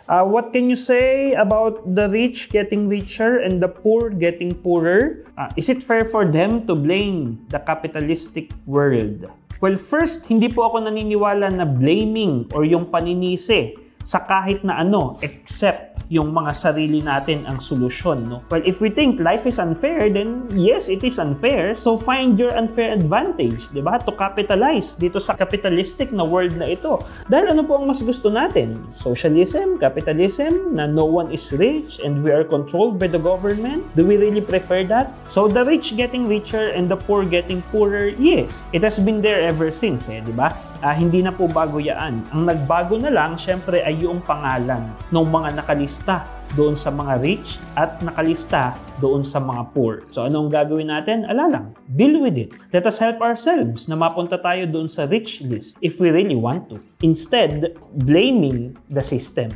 What can you say about the rich getting richer and the poor getting poorer? Is it fair for them to blame the capitalistic world? Well, first, hindi po ako naniniwala na blaming or yung paninisi sa kahit na ano except yung mga sarili natin ang solusyon, no? Well, if we think life is unfair, then yes, it is unfair. So find your unfair advantage, di ba? To capitalize dito sa capitalistic na world na ito. Dahil ano po ang mas gusto natin? Socialism, capitalism, na no one is rich and we are controlled by the government? Do we really prefer that? So the rich getting richer and the poor getting poorer, yes. It has been there ever since, di ba? Hindi na po bago yan. Ang nagbago na lang, syempre, ay yung pangalan ng mga nakalista doon sa mga rich at nakalista doon sa mga poor. So, anong gagawin natin? Ala lang. Deal with it. Let us help ourselves na mapunta tayo doon sa rich list if we really want to. Instead, blaming the system.